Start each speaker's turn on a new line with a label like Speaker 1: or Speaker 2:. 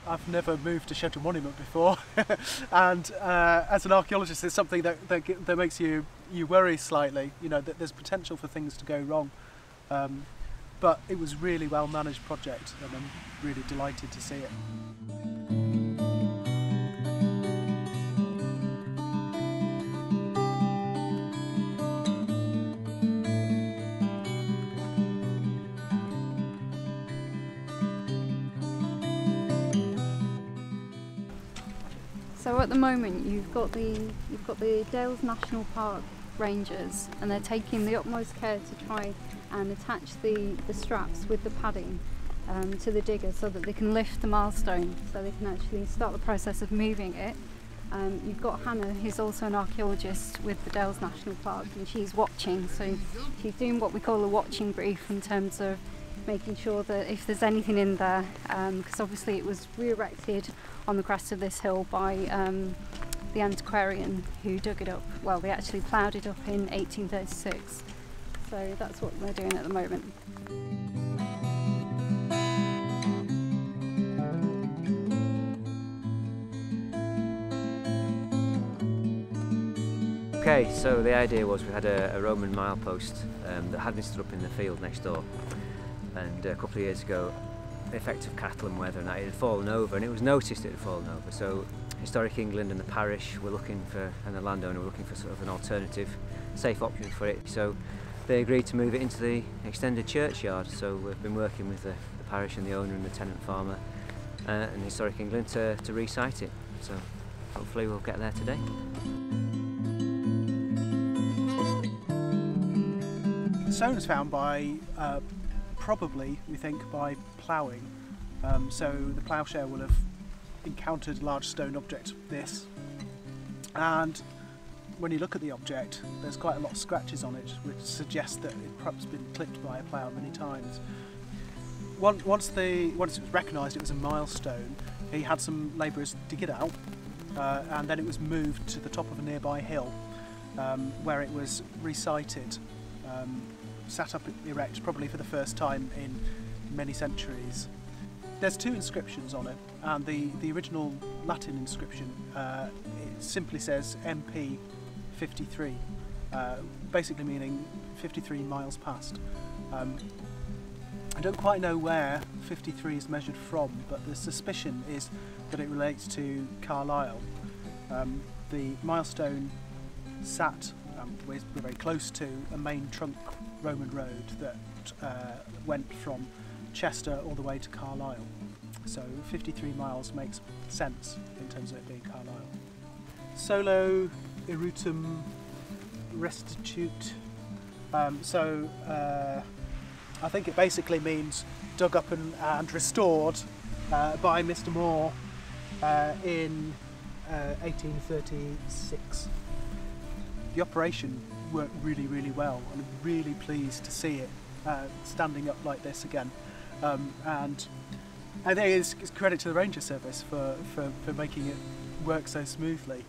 Speaker 1: I've never moved to Shelton Monument before, and as an archaeologist, it's something that makes you worry slightly. You know, that there's potential for things to go wrong, but it was a really well managed project, and I'm really delighted to see it.
Speaker 2: So at the moment you've got the Dales National Park Rangers, and they're taking the utmost care to try and attach the straps with the padding to the digger so that they can lift the milestone, so they can actually start the process of moving it. You've got Hannah, who's also an archaeologist with the Dales National Park, and she's watching, so she's doing what we call a watching brief in terms of making sure that if there's anything in there, because obviously it was re-erected on the crest of this hill by the antiquarian who dug it up. Well, they actually ploughed it up in 1836, so that's what they're doing at the moment.
Speaker 3: Okay, so the idea was we had a Roman milepost that had been stood up in the field next door, and a couple of years ago, the effect of cattle and weather and that, it had fallen over, and it was noticed it had fallen over. So Historic England and the parish were looking for, and the landowner were looking for sort of an alternative, safe option for it. So they agreed to move it into the extended churchyard. So we've been working with the parish and the owner and the tenant farmer and Historic England to re-site it. So hopefully we'll get there today.
Speaker 1: The stone was found by probably, we think, by ploughing. So the ploughshare will have encountered a large stone object, this, and when you look at the object, there's quite a lot of scratches on it, which suggests that it perhaps been clipped by a plough many times. Once it was recognised it was a milestone, he had some labourers dig it out, and then it was moved to the top of a nearby hill, where it was recited. Sat up erect, probably for the first time in many centuries. There's two inscriptions on it, and the original Latin inscription it simply says MP 53, basically meaning 53 miles past. I don't quite know where 53 is measured from, but the suspicion is that it relates to Carlisle. The milestone sat we're very close to a main trunk Roman road that went from Chester all the way to Carlisle. So 53 miles makes sense in terms of it being Carlisle. Solo erutum restitute. I think it basically means dug up and restored by Mr. Moore in 1836. The operation worked really, really well, and I'm really pleased to see it standing up like this again. And I think it's credit to the Ranger Service for making it work so smoothly.